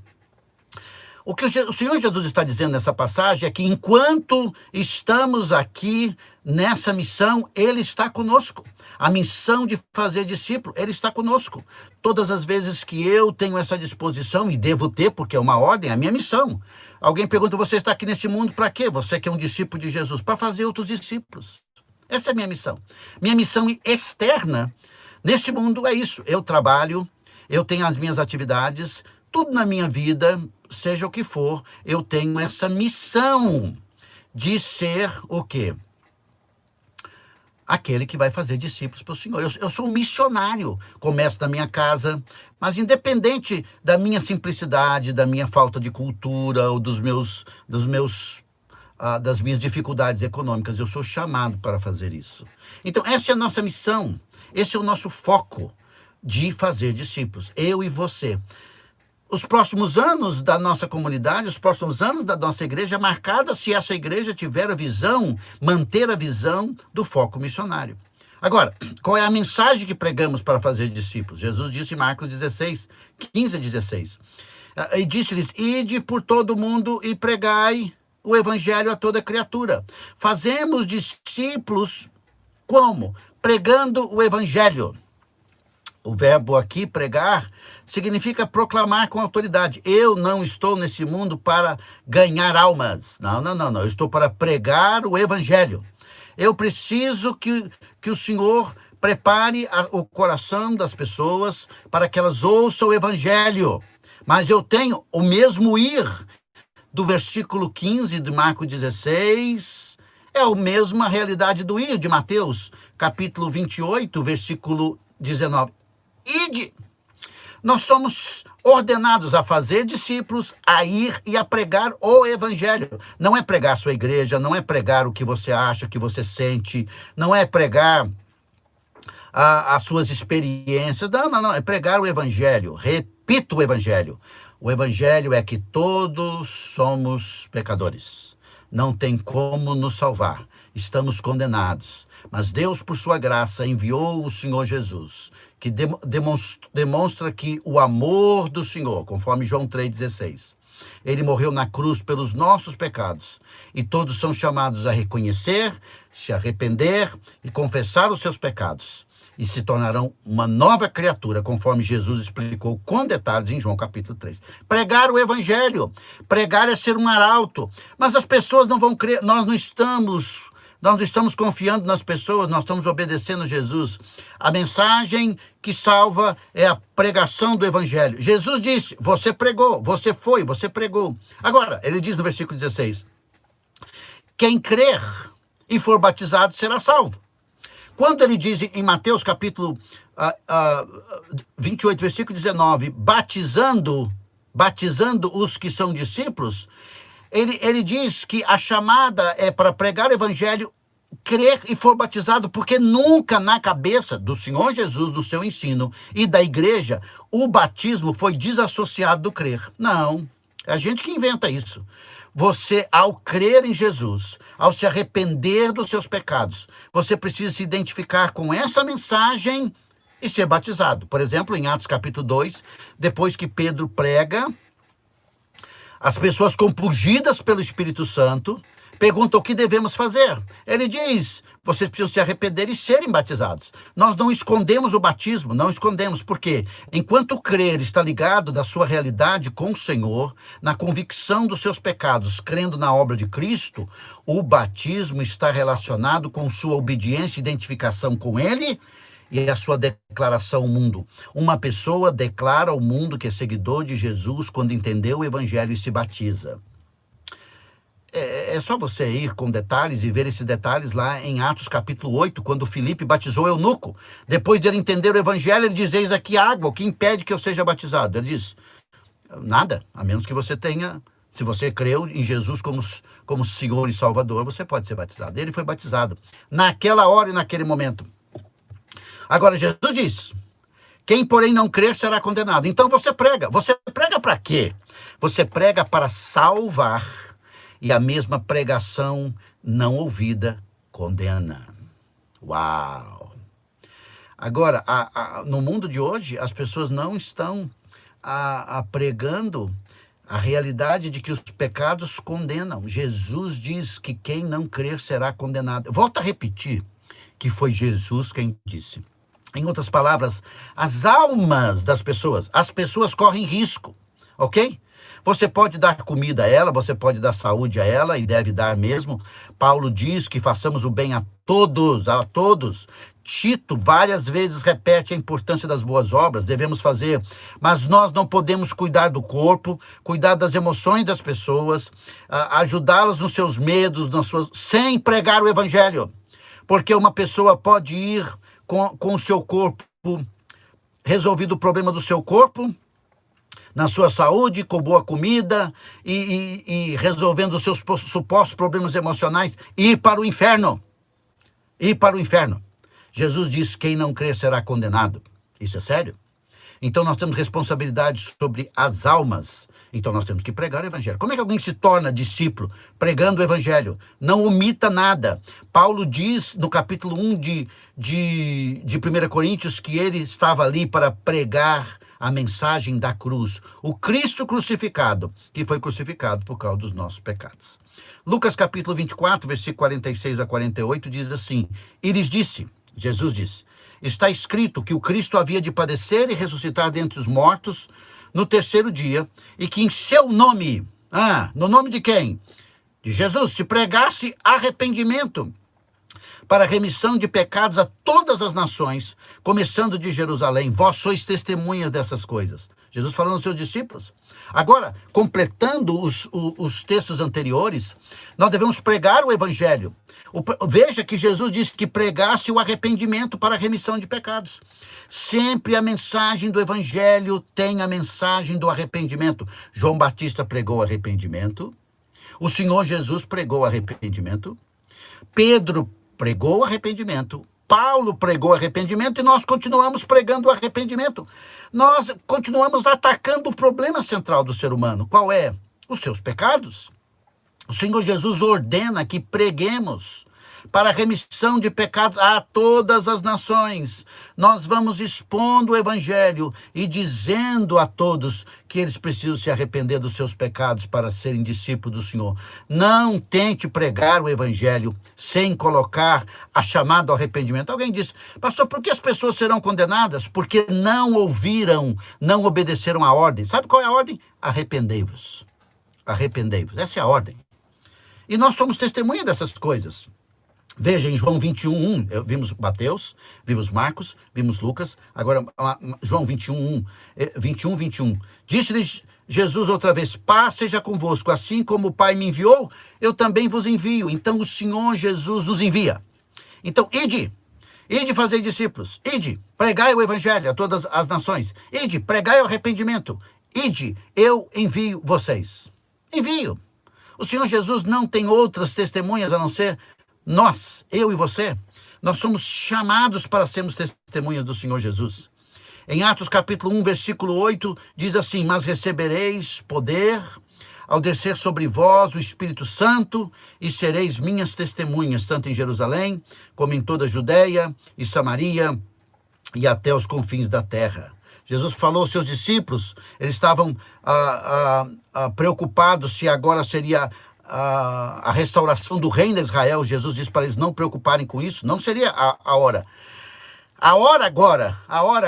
C: O que o Senhor Jesus está dizendo nessa passagem é que enquanto estamos aqui nessa missão, Ele está conosco. A missão de fazer discípulo, Ele está conosco. Todas as vezes que eu tenho essa disposição, e devo ter, porque é uma ordem, é a minha missão. Alguém pergunta, você está aqui nesse mundo para quê? Você que é um discípulo de Jesus, para fazer outros discípulos. Essa é a minha missão. Minha missão externa nesse mundo é isso. Eu trabalho, eu tenho as minhas atividades, tudo na minha vida, seja o que for, eu tenho essa missão de ser o quê? Aquele que vai fazer discípulos para o Senhor. Eu sou um missionário, começo da minha casa, mas independente da minha simplicidade, da minha falta de cultura ou das minhas dificuldades econômicas, eu sou chamado para fazer isso. Então, essa é a nossa missão, esse é o nosso foco de fazer discípulos, eu e você. Os próximos anos da nossa comunidade, os próximos anos da nossa igreja é marcada se essa igreja tiver a visão, manter a visão do foco missionário. Agora, qual é a mensagem que pregamos para fazer discípulos? Jesus disse em Marcos 16, 15 a 16. E disse-lhes, ide por todo o mundo e pregai o evangelho a toda criatura. Fazemos discípulos como? Pregando o evangelho. O verbo aqui, pregar, significa proclamar com autoridade. Eu não estou nesse mundo para ganhar almas. Não. Eu estou para pregar o evangelho. Eu preciso que o Senhor prepare o coração das pessoas para que elas ouçam o evangelho. Mas eu tenho o mesmo ir do versículo 15 de Marcos 16, é a mesma realidade do ir de Mateus, capítulo 28, versículo 19. Ide! Nós somos ordenados a fazer discípulos, a ir e a pregar o evangelho. Não é pregar a sua igreja, não é pregar o que você acha, o que você sente, não é pregar as suas experiências. Não, é pregar o evangelho. Repito o evangelho. O evangelho é que todos somos pecadores. Não tem como nos salvar. Estamos condenados. Mas Deus, por sua graça, enviou o Senhor Jesus, que demonstra que o amor do Senhor, conforme João 3,16, ele morreu na cruz pelos nossos pecados. E todos são chamados a reconhecer, se arrepender e confessar os seus pecados. E se tornarão uma nova criatura, conforme Jesus explicou com detalhes em João capítulo 3. Pregar o evangelho. Pregar é ser um arauto. Mas as pessoas não vão crer. Nós não estamos confiando nas pessoas, nós estamos obedecendo a Jesus. A mensagem que salva é a pregação do evangelho. Jesus disse, você pregou, você foi, você pregou. Agora, ele diz no versículo 16, quem crer e for batizado será salvo. Quando ele diz em Mateus capítulo 28, versículo 19, batizando os que são discípulos, ele diz que a chamada é para pregar o evangelho, crer e for batizado, porque nunca na cabeça do Senhor Jesus, do seu ensino e da igreja, o batismo foi desassociado do crer. Não, é a gente que inventa isso. Você, ao crer em Jesus, ao se arrepender dos seus pecados, você precisa se identificar com essa mensagem e ser batizado. Por exemplo, em Atos capítulo 2, depois que Pedro prega, as pessoas compungidas pelo Espírito Santo perguntam o que devemos fazer. Ele diz, vocês precisam se arrepender e serem batizados. Nós não escondemos o batismo, não escondemos. Por quê? Enquanto o crer está ligado da sua realidade com o Senhor, na convicção dos seus pecados, crendo na obra de Cristo, o batismo está relacionado com sua obediência e identificação com Ele e a sua declaração ao mundo. Uma pessoa declara ao mundo que é seguidor de Jesus quando entendeu o evangelho e se batiza. É só você ir com detalhes e ver esses detalhes lá em Atos capítulo 8, quando Filipe batizou o eunuco. Depois de ele entender o evangelho, ele diz, eis aqui água, o que impede que eu seja batizado? Ele diz, nada, a menos que você tenha, se você creu em Jesus como Senhor e Salvador, você pode ser batizado. Ele foi batizado naquela hora e naquele momento. Agora, Jesus diz, quem porém não crer será condenado. Então você prega para quê? Você prega para salvar. E a mesma pregação não ouvida condena. Uau! Agora, no mundo de hoje, as pessoas não estão pregando a realidade de que os pecados condenam. Jesus diz que quem não crer será condenado. Volto a repetir que foi Jesus quem disse. Em outras palavras, as almas das pessoas, as pessoas correm risco, ok? Você pode dar comida a ela, você pode dar saúde a ela, e deve dar mesmo. Paulo diz que façamos o bem a todos. Tito várias vezes repete a importância das boas obras, devemos fazer, mas nós não podemos cuidar do corpo, cuidar das emoções das pessoas, ajudá-las nos seus medos, sem pregar o evangelho. Porque uma pessoa pode ir com o seu corpo, resolvido o problema do seu corpo, na sua saúde, com boa comida e resolvendo os seus supostos problemas emocionais, ir para o inferno. Jesus diz, quem não crer será condenado. Isso é sério? Então nós temos responsabilidade sobre as almas. Então nós temos que pregar o evangelho. Como é que alguém se torna discípulo? Pregando o evangelho. Não omita nada. Paulo diz no capítulo 1 de 1 Coríntios que ele estava ali para pregar a mensagem da cruz, o Cristo crucificado, que foi crucificado por causa dos nossos pecados. Lucas capítulo 24, versículo 46 a 48, diz assim, e lhes disse, Jesus disse, está escrito que o Cristo havia de padecer e ressuscitar dentre os mortos no terceiro dia, e que em seu nome, no nome de quem? De Jesus, se pregasse arrependimento para a remissão de pecados a todas as nações, começando de Jerusalém. Vós sois testemunhas dessas coisas. Jesus falando aos seus discípulos. Agora, completando os textos anteriores, nós devemos pregar o evangelho. Veja que Jesus disse que pregasse o arrependimento para a remissão de pecados. Sempre a mensagem do evangelho tem a mensagem do arrependimento. João Batista pregou arrependimento. O Senhor Jesus pregou arrependimento. Pedro pregou arrependimento. Paulo pregou arrependimento e nós continuamos pregando arrependimento. Nós continuamos atacando o problema central do ser humano. Qual é? Os seus pecados. O Senhor Jesus ordena que preguemos para a remissão de pecados a todas as nações. Nós vamos expondo o evangelho e dizendo a todos que eles precisam se arrepender dos seus pecados para serem discípulos do Senhor. Não tente pregar o evangelho sem colocar a chamada ao arrependimento. Alguém disse: pastor, por que as pessoas serão condenadas? Porque não ouviram, não obedeceram a ordem. Sabe qual é a ordem? Arrependei-vos. Arrependei-vos. Essa é a ordem. E nós somos testemunha dessas coisas. Veja, em João 21:1, vimos Mateus, vimos Marcos, vimos Lucas, agora João 21:21. Disse-lhes Jesus outra vez: paz seja convosco, assim como o Pai me enviou, eu também vos envio. Então o Senhor Jesus nos envia. Então, ide fazer discípulos, ide, pregai o evangelho a todas as nações, ide, pregai o arrependimento, ide, eu envio vocês. Envio. O Senhor Jesus não tem outras testemunhas a não ser nós, eu e você. Nós somos chamados para sermos testemunhas do Senhor Jesus. Em Atos capítulo 1, versículo 8, diz assim: mas recebereis poder ao descer sobre vós o Espírito Santo, e sereis minhas testemunhas, tanto em Jerusalém, como em toda a Judeia e Samaria, e até os confins da terra. Jesus falou aos seus discípulos, eles estavam preocupados se agora seria a restauração do reino de Israel. Jesus disse para eles não preocuparem com isso, não seria a hora. A hora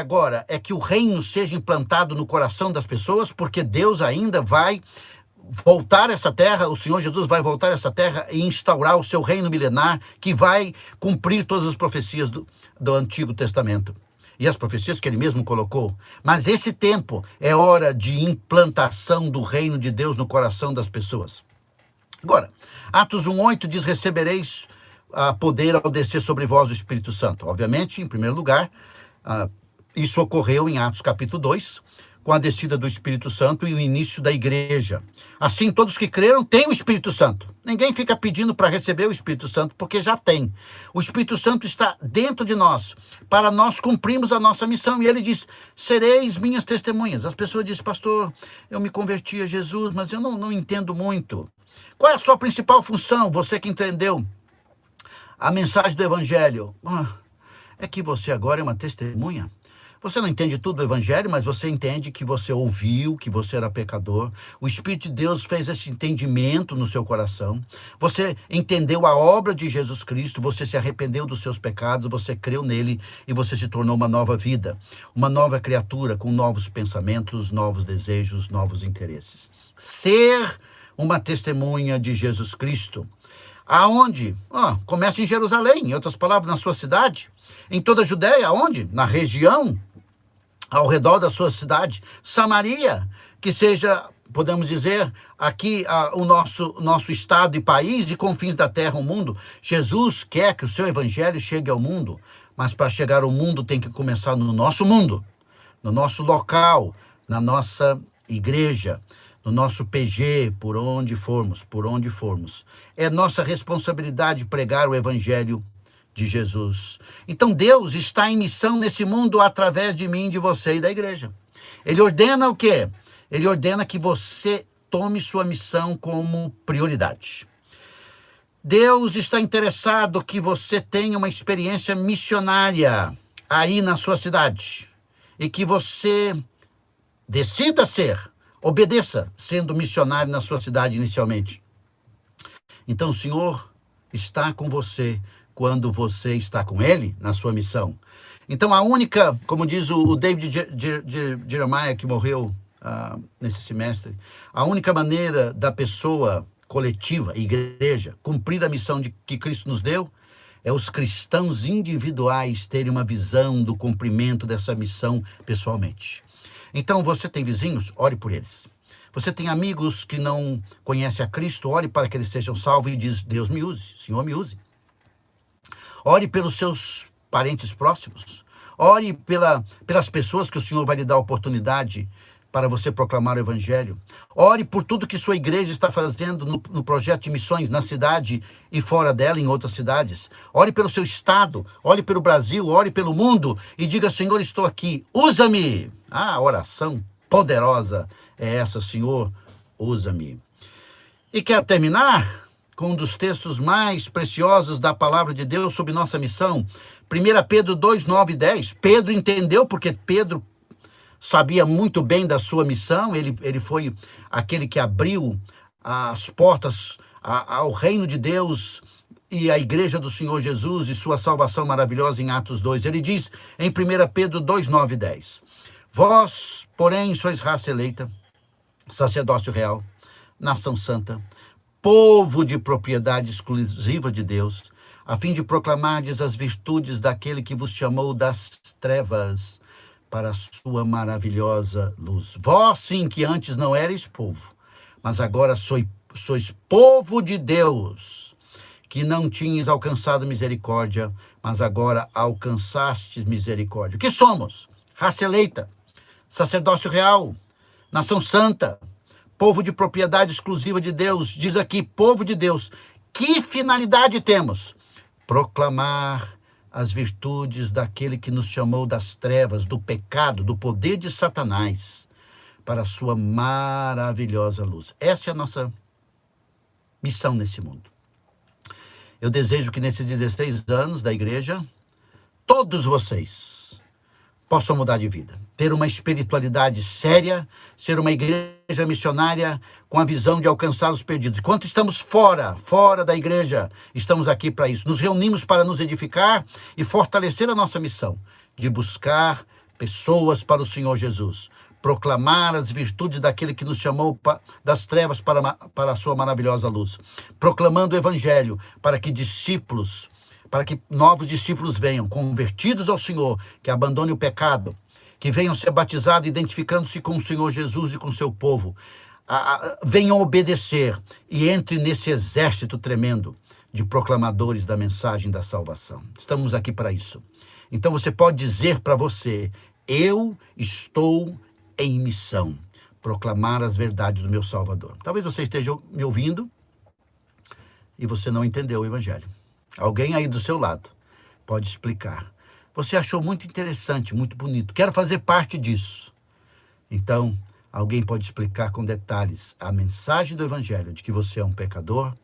C: agora é que o reino seja implantado no coração das pessoas, porque Deus ainda vai voltar essa terra, o Senhor Jesus vai voltar essa terra e instaurar o seu reino milenar, que vai cumprir todas as profecias do Antigo Testamento. E as profecias que ele mesmo colocou. Mas esse tempo é hora de implantação do reino de Deus no coração das pessoas. Agora, Atos 1:8 diz: recebereis poder ao descer sobre vós o Espírito Santo. Obviamente, em primeiro lugar, isso ocorreu em Atos capítulo 2, com a descida do Espírito Santo e o início da igreja. Assim, todos que creram têm o Espírito Santo. Ninguém fica pedindo para receber o Espírito Santo, porque já tem. O Espírito Santo está dentro de nós, para nós cumprirmos a nossa missão. E ele diz: sereis minhas testemunhas. As pessoas dizem: pastor, eu me converti a Jesus, mas eu não entendo muito. Qual é a sua principal função? Você que entendeu a mensagem do Evangelho. É que você agora é uma testemunha. Você não entende tudo do Evangelho, mas você entende que você ouviu, que você era pecador. O Espírito de Deus fez esse entendimento no seu coração. Você entendeu a obra de Jesus Cristo, você se arrependeu dos seus pecados, você creu nele e você se tornou uma nova vida. Uma nova criatura com novos pensamentos, novos desejos, novos interesses. Ser uma testemunha de Jesus Cristo. Aonde? Começa em Jerusalém, em outras palavras, na sua cidade. Em toda a Judeia, aonde? Na região, ao redor da sua cidade. Samaria, que seja, podemos dizer, aqui o nosso estado e país, de confins da terra, o mundo. Jesus quer que o seu evangelho chegue ao mundo, mas para chegar ao mundo tem que começar no nosso mundo, no nosso local, na nossa igreja, no nosso PG, por onde formos. É nossa responsabilidade pregar o evangelho de Jesus. Então Deus está em missão nesse mundo através de mim, de você e da igreja. Ele ordena o quê? Ele ordena que você tome sua missão como prioridade. Deus está interessado que você tenha uma experiência missionária aí na sua cidade e que você decida obedeça sendo missionário na sua cidade inicialmente. Então o Senhor está com você quando você está com Ele na sua missão. Então a única, como diz o David Jeremiah, que morreu nesse semestre, a única maneira da pessoa coletiva, igreja, cumprir a missão que Cristo nos deu, é os cristãos individuais terem uma visão do cumprimento dessa missão pessoalmente. Então você tem vizinhos? Ore por eles. Você tem amigos que não conhecem a Cristo? Ore para que eles sejam salvos e diz: Deus me use, Senhor me use. Ore pelos seus parentes próximos. Ore pelas pessoas que o Senhor vai lhe dar a oportunidade para você proclamar o evangelho. Ore por tudo que sua igreja está fazendo no projeto de missões na cidade e fora dela, em outras cidades. Ore pelo seu estado, ore pelo Brasil, ore pelo mundo e diga: Senhor, estou aqui, usa-me. A oração poderosa é essa: Senhor, usa-me. E quero terminar com um dos textos mais preciosos da palavra de Deus sobre nossa missão. 1 Pedro 2, 9 e 10. Pedro entendeu, porque Pedro sabia muito bem da sua missão. Ele foi aquele que abriu as portas ao reino de Deus e à igreja do Senhor Jesus e sua salvação maravilhosa em Atos 2. Ele diz em 1 Pedro 2, 9 e 10. Vós, porém, sois raça eleita, sacerdócio real, nação santa, povo de propriedade exclusiva de Deus, a fim de proclamardes as virtudes daquele que vos chamou das trevas para a sua maravilhosa luz. Vós, sim, que antes não erais povo, mas agora sois povo de Deus, que não tinhas alcançado misericórdia, mas agora alcançastes misericórdia. O que somos? Raça eleita, sacerdócio real, nação santa, povo de propriedade exclusiva de Deus. Diz aqui, povo de Deus. Que finalidade temos? Proclamar as virtudes daquele que nos chamou das trevas, do pecado, do poder de Satanás, para a sua maravilhosa luz. Essa é a nossa missão nesse mundo. Eu desejo que nesses 16 anos da igreja, todos vocês possam mudar de vida, ter uma espiritualidade séria, ser uma igreja missionária com a visão de alcançar os perdidos. Enquanto estamos fora da igreja, estamos aqui para isso. Nos reunimos para nos edificar e fortalecer a nossa missão de buscar pessoas para o Senhor Jesus, proclamar as virtudes daquele que nos chamou das trevas para a sua maravilhosa luz, proclamando o evangelho para que novos discípulos venham convertidos ao Senhor, que abandonem o pecado, que venham ser batizados, identificando-se com o Senhor Jesus e com o seu povo, venham obedecer e entre nesse exército tremendo de proclamadores da mensagem da salvação. Estamos aqui para isso. Então você pode dizer para você: eu estou em missão, proclamar as verdades do meu Salvador. Talvez você esteja me ouvindo e você não entendeu o evangelho. Alguém aí do seu lado pode explicar. Você achou muito interessante, muito bonito. Quero fazer parte disso. Então, alguém pode explicar com detalhes a mensagem do evangelho de que você é um pecador,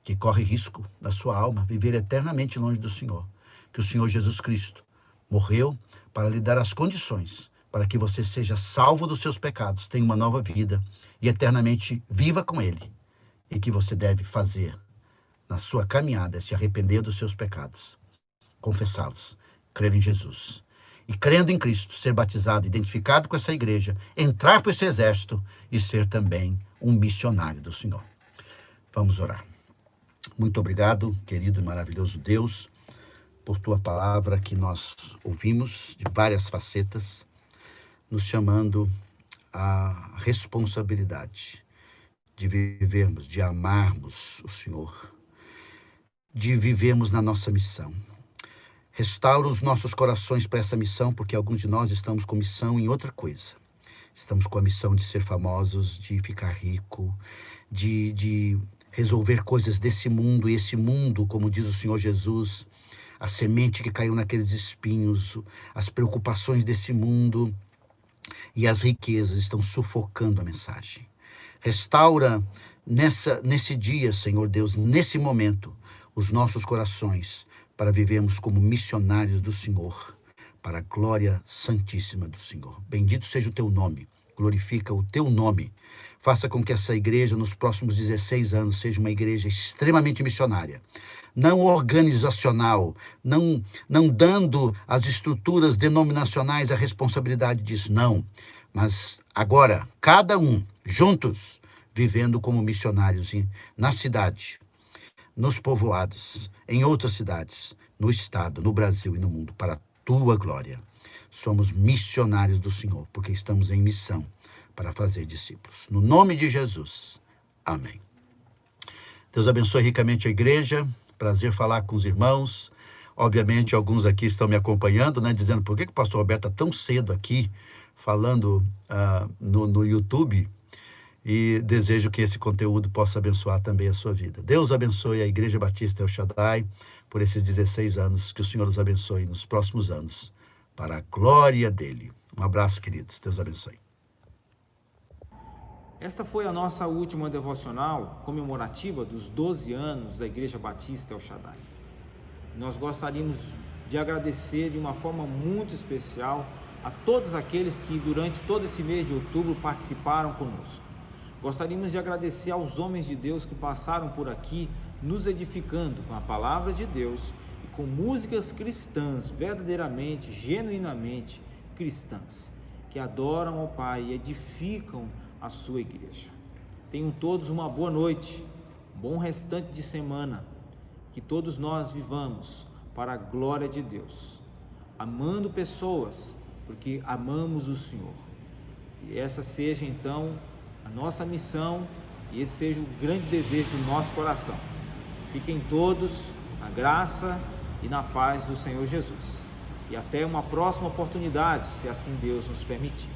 C: que corre risco na sua alma, viver eternamente longe do Senhor. Que o Senhor Jesus Cristo morreu para lhe dar as condições para que você seja salvo dos seus pecados, tenha uma nova vida e eternamente viva com Ele. E que você deve fazer na sua caminhada, se arrepender dos seus pecados, confessá-los, crer em Jesus. E crendo em Cristo, ser batizado, identificado com essa igreja, entrar para esse exército e ser também um missionário do Senhor. Vamos orar. Muito obrigado, querido e maravilhoso Deus, por tua palavra que nós ouvimos de várias facetas, nos chamando à responsabilidade de vivermos, de amarmos o Senhor, de vivermos na nossa missão. Restaura os nossos corações para essa missão, porque alguns de nós estamos com missão em outra coisa. Estamos com a missão de ser famosos, de ficar rico, de resolver coisas desse mundo. E esse mundo, como diz o Senhor Jesus, a semente que caiu naqueles espinhos, as preocupações desse mundo e as riquezas estão sufocando a mensagem. Restaura nesse dia, Senhor Deus, nesse momento, os nossos corações, para vivermos como missionários do Senhor, para a glória santíssima do Senhor. Bendito seja o teu nome, glorifica o teu nome. Faça com que essa igreja, nos próximos 16 anos, seja uma igreja extremamente missionária, não organizacional, não dando às estruturas denominacionais a responsabilidade disso, não. Mas agora, cada um, juntos, vivendo como missionários na cidade, nos povoados, em outras cidades, no estado, no Brasil e no mundo, para a tua glória. Somos missionários do Senhor, porque estamos em missão para fazer discípulos. No nome de Jesus. Amém. Deus abençoe ricamente a igreja. Prazer falar com os irmãos. Obviamente, alguns aqui estão me acompanhando, dizendo por que o pastor Roberto está tão cedo aqui falando no YouTube, e desejo que esse conteúdo possa abençoar também a sua vida. Deus abençoe a Igreja Batista El Shaddai por esses 16 anos, que o Senhor os abençoe nos próximos anos, para a glória dele. Um abraço, queridos. Deus abençoe.
A: Esta foi a nossa última devocional comemorativa dos 12 anos da Igreja Batista El Shaddai. Nós gostaríamos de agradecer de uma forma muito especial a todos aqueles que durante todo esse mês de outubro participaram conosco. Gostaríamos de agradecer aos homens de Deus que passaram por aqui nos edificando com a palavra de Deus e com músicas cristãs, verdadeiramente, genuinamente cristãs, que adoram ao Pai e edificam a sua igreja. Tenham todos uma boa noite, um bom restante de semana, que todos nós vivamos para a glória de Deus, amando pessoas, porque amamos o Senhor. E essa seja então a nossa missão e esse seja o grande desejo do nosso coração. Fiquem todos na graça e na paz do Senhor Jesus. E até uma próxima oportunidade, se assim Deus nos permitir.